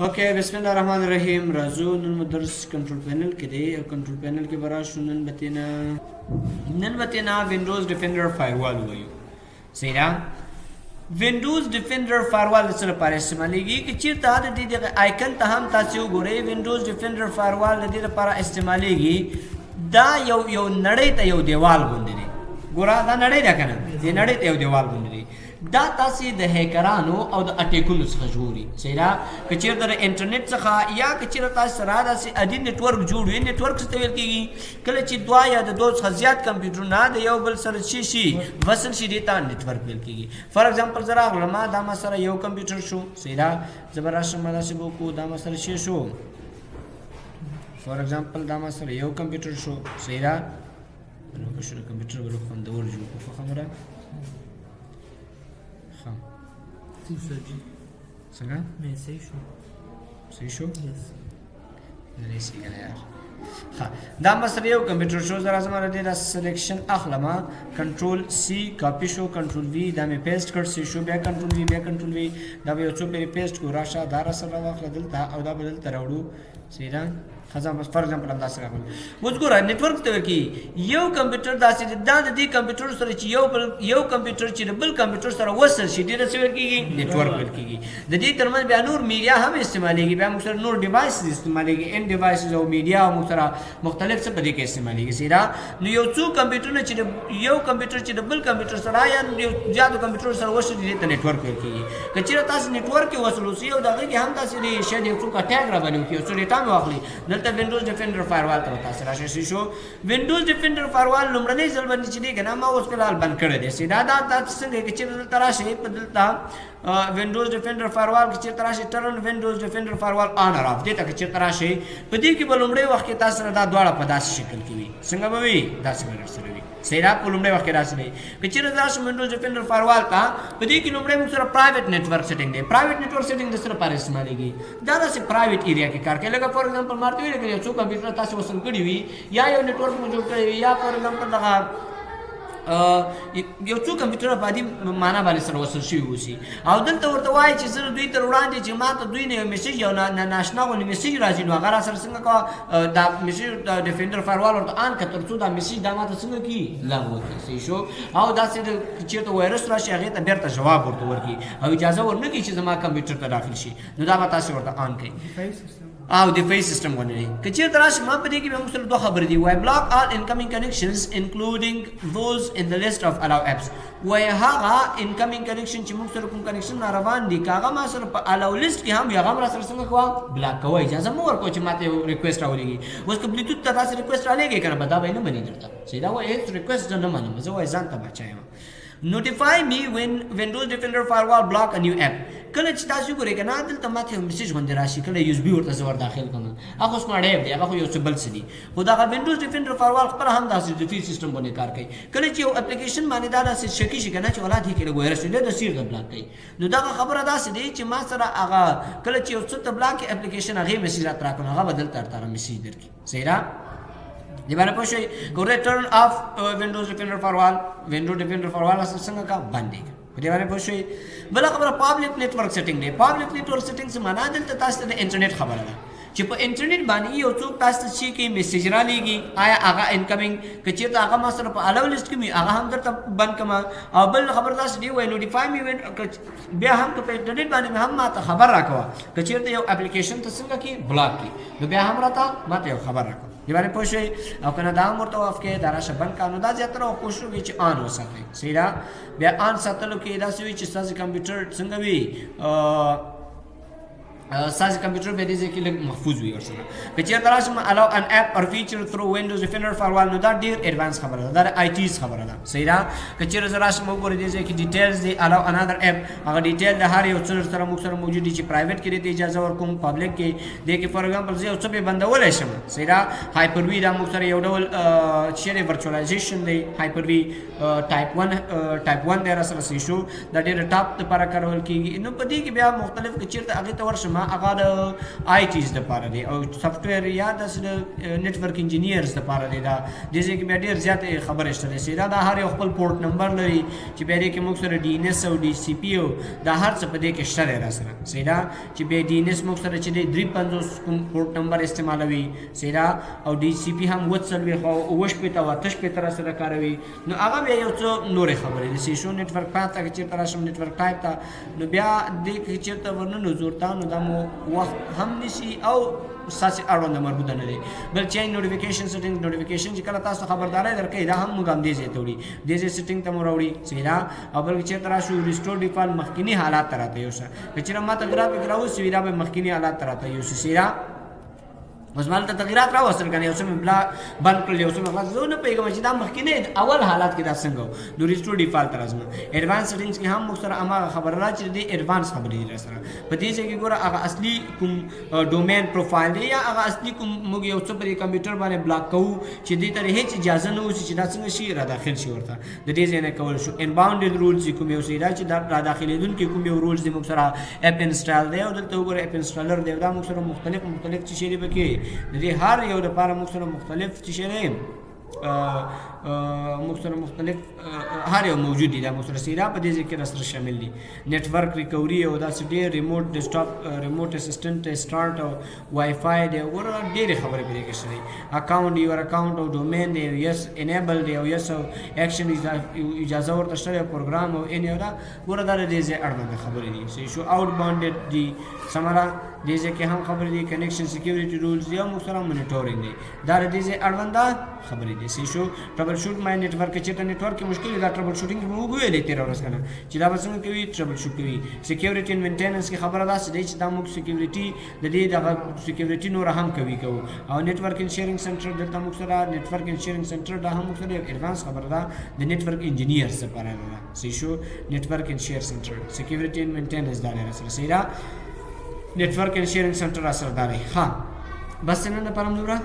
اوکے بسم الله الرحمن الرحیم راځو نن مدرس کنټرول پینل کې دی او کنټرول پینل کې برا شو نن بتینا وینډوز ډیفندر فایروال وایو سیرا وینډوز ډیفندر فایروال سره لپاره استعمالېږي چې چیرته د دې آیکن ته هم تاسو وګورئ وینډوز ډیفندر فایروال د دې لپاره استعمالېږي دا یو نړۍ ته یو دیوال غوندې دی ګوره دا نړۍ ده کنه دې نړۍ ته یو دیوال غوندې دی دا تاسو د هیکرانو او د اټیکونو څخه جوړي سیرا کچیر د انټرنیټ څخه یا کچیر تاسو سره داسې ادي نتورک جوړوي نتورک څه ویل کیږي کله چې دوا یا د دوه څخه زیات کمپیوټرونه د یو بل سره شي وصل شي دیتا نتورک ویل کیږي فار ایگزامپل زرا غلما دا ما سره یو کمپیوټر شو سیرا زبراشم دا څه وکړو دا ما سره شي شو فار ایگزامپل دا ما سره یو کمپیوټر شو سیرا نو که شو کمپیوټر ورو خوندور جوړ کو خبره څنګه مې صحیح شو یس نه صحیح یار ها دا مسله یو کمپیوټر شو زرا زما د دې سلیکشن اخلمه کنټرول سی کاپی شو کنټرول وی دا مې پیسټ کړ سی شو بیا کنټرول وی دا به یو څو پیری پیسټ کو راشه دا سره واخله دلته او دا بدل تراوړو سیدا خزم فار ایگزامپل انداز سره کوم وګوره نتورک ته کی یو کمپیوټر داسې د دې کمپیوټر سره چې یو کمپیوټر چې بل کمپیوټر سره وصل شي ډیره څه کیږي نتورک ول کیږي د دې ترمن بیا نور میډیا هم استعمالېږي بیا موږ سره نور ډیوایس استعمالېږي ان ډیوایسز او میډیا موږ سره مختلف څه په دې کې استعمالېږي سیدا نو یو څو کمپیوټرونه چې یو کمپیوټر چې بل کمپیوټر سره یا یو زیاتو کمپیوټر سره وصل دي ته نتورک ول کیږي کچېره تاسو نتورک کې وصل اوسئ او دغه کې هم تاسو دې شې یو څو اٹیک را باندې یو څو ډیټا مو اخلي دلته وینډوز ډیفندر فایروال ته تاسو راشي شو وینډوز ډیفندر فایروال لومړنی ځل باندې چې دی کنه ما اوس په لال بند کړی دی سیدا دا تاسو څنګه چې تراشي په دلته وینډوز ډیفندر فایروال کې چې تراشي ټرن وینډوز ډیفندر فایروال آن اور اف دې ته چې تراشي په دې کې بلومړی وخت کې تاسو دا دواړه په داسې شکل کې وي څنګه به وي داسې ورسره وي سیدا په لومړی وخت کې راځي چې چې تاسو وینډوز ډیفندر فایروال ته په دې کې لومړی موږ سره پرایویټ نتورک سیټینګ دی پرایویټ نتورک سیټینګ د سره پر استعمالېږي دا داسې پرایویټ ایریا کې کار کوي لکه فار ایگزامپل مارته ویل کې څو کمپیوټر تاسو وصل کړی وي یا یو نتورک مو جوړ کړی وي یا فار ایگزامپل دغه یو څو کمپیوټر په دې معنا باندې سره وصل شي وسی او دلته ورته وایي چې زه دوی تر وړاندې چې ما ته دوی نه میسج یو ناشنا غو میسج راځي نو هغه سره څنګه کا دا میسج د ډیفندر فایروال ورته ان کتر څو دا میسج دا ما ته څنګه کی لاغو کوي شو او دا چې ته وایرس راشي هغه ته بیرته جواب ورته ورکي او اجازه ورنکړي چې زما کمپیوټر ته داخل شي نو دا به تاسو ورته ان کوي او د فیس سیستم باندې کچیر تراش ما په دې کې به موږ دوه خبرې دی وای بلاک all incoming connections including those in the list of allow apps وای هغه incoming connection چې موږ سره کوم کنیکشن روان دي کاغه ما سره په allow list کې هم یو غمر سره څنګه کوه بلاک کوي اجازه مو ورکو چې ماته ریکوست راولېږي اوس که بلوتوث ته تاسو ریکوست راولېږي کنه بدا به نه منی درته سیدا وای هیڅ ریکوست نه منم زه وای ځان ته بچایم notify me when Windows Defender Firewall block a new app کله چې تاسو ګورئ کنه دلته ماته میسج غونډه راشي کله یو اس بي ورته زور داخل کوم هغه سمارټ اپ دی هغه یو څه بل څه دی خو دا Windows Defender Firewall خپل هم داسې د فیس سیستم باندې کار کوي کله چې یو اپلیکیشن باندې دا داسې شکی شي کنه چې ولادت کې له وایرس دی د سیر د بلاک کوي نو دا خبره داسې دی چې ما سره هغه کله چې یو څه ته بلاک اپلیکیشن هغه میسج راکړه هغه بدل تر میسج درکې صحیح دی باندې پوښي ګوره ټرن اف وینډوز ډیفندر فایروال څنګه کا باندې دی باندې پوښي بل خبره پابلیک نتورک سیټینګ دی پابلیک نتورک سیټینګ څه معنا دلته تاسو د انټرنیټ خبره ده چې په انټرنیټ باندې یو څوک تاسو چې کې میسج را لېږي آیا هغه انکمینګ کچې ته هغه ما سره په الاو لیست کې هغه هم درته بند کما او بل خبر تاسو دی وای نوټیفای می بیا هم په انټرنیټ باندې هم ما ته خبر راکوه کچې ته یو اپلیکیشن ته څنګه کې بلاک کی نو بیا هم راته ما ته خبر راکوه دی باندې پوښي او کنه دا مرته واف کې دراشه بند قانون دا زیاتره کوشش وکړي چې آن وساتي سیدا بیا آن ساتلو کې دا سوي چې تاسو کمپیوټر څنګه وي ساز کمپیوټر به دې کې لږ محفوظ وي ورسره که چېرته راشم allow an app or feature through Windows Defender Firewall نو دا ډېر ایڈوانس خبره ده دا آی ټیز خبره ده صحیح ده که چېرته زه راشم وګورئ دې ځای کې ډیټیلز دی allow another app هغه ډیټیل د هر یو څه سره موږ سره موجود دي چې پرایویټ کې دې اجازه ورکوم پبلک کې دې کې فار ایگزامپل زه یو څه به بندولی شم صحیح ده هایپر وی دا موږ سره یو ډول چې ورچوالایزیشن دی هایپر وی ټایپ 1 دی را سره صحیح شو دا ډېر ټاپ لپاره کارول کېږي نو په دې کې بیا مختلف که چېرته هغې ته ورشم زما هغه د آی ټیز دپاره دی او سافټویر یا داسې د نیټورک انجینیرز دپاره دی دا دې ځای کې بیا ډېر زیاتې خبرې شته دی سیدا دا هر یو خپل پورټ نمبر لري چې بیا دې کې موږ سره ډي ان ایس او ډي سی پي او دا هر څه په دې کې شته دی را سره سیدا چې بیا ډي ان ایس موږ سره چې دی 350 کوم پورټ نمبر استعمالوي سیدا او ډي سی پي هم 4 او 8 را سره کاروي نو هغه بیا یو څه نورې خبرې دي سیشو نیټورک پات ته چیرته راشم نیټورک ټایپ ته نو بیا دې کې چیرته ورننو زورتا نو دا مو وخت هم نشي او ساسي اړوند مربوطه نه دي بل چینج نوټیفیکیشن سیټینګ نوټیفیکیشن چې کله تاسو خبرداري درکې دا هم موږ هم دې ځای ته وړي دې ځای سیټینګ ته مو راوړي سیدا او بل چیرته راشو ریسټور ډیفالت مخکینی حالات ته راته یو څه چې ما ته ګرافیک راوځي ویلا به مخکینی حالات ته راته یو څه سیدا اوس مال ته تغیرات راوستل کنه یو څه بلا بند کړل یو څه خلاص زه نه پیګم چې دا مخکینه اول حالات کې دا څنګه نو ریسټور ډیفالت راځم ایڈوانس سیټینګز کې هم موږ سره هغه خبره را چې دی ایڈوانس خبرې دي سره په دې چې ګوره هغه اصلي کوم ډومین پروفایل دی یا هغه اصلي کوم موږ یو څه پر کمپیوټر باندې بلاک کوو چې دې ته هیڅ اجازه نه وسی چې دا څنګه شي را داخل شي ورته د دې ځای نه کول شو انباوندډ رولز کوم یو سیدا چې دا را داخليدونکو کوم یو رولز دي موږ سره اپ انسټال دی او دلته وګوره اپ انسټالر دی دا موږ سره مختلف چې شي دی پکې د دې هر یو لپاره موږ سره مختلف چې شي موږ سره مختلف هر یو موجود دي دا موږ سره سیدا په دې کې سره شامل دي نیټورک ریکوري او دا ډېر ریموټ ډیسکټاپ ریموټ اسسټنټ سٹارټ او وای فای دی ور ډېر خبرې په دې کې شته اکاونټ یور اکاونټ او ډومین دی یس انیبل دی او یس او اکشن اجازه ورته شته پروګرام او ان یو دا ور دا دې ځای اړوند خبرې دي سو آوټ باونډډ دي سمرا دې ځای کې هم خبرې دي کنیکشن سکیورټي رولز دی او موږ سره مانیټورینګ دی دا دې ځای اړوند خبرې دي سو ټربل شوټ مای نیټورک چې ته نیټورک کې مشکل دا ټربل شوټینګ موږ ویلې تیر ورځ کنه چې دا څنګه کوي ټربل شوټ کوي سکیورټي ان مینټیننس کې خبره ده چې دا موږ سکیورټي د دې د سکیورټي نور هم کوي او نیټورک ان شیرینګ سنټر دلته موږ سره نیټورک ان شیرینګ سنټر دا هم موږ سره ایڈوانس خبره ده د نیټورک انجینیر لپاره ده سو نیټورک ان شیر سنټر سکیورټي ان مینټیننس دا لري سره سیدا نیټورک ان شیرینګ سنټر سره دا ها بس نن په پرم نورا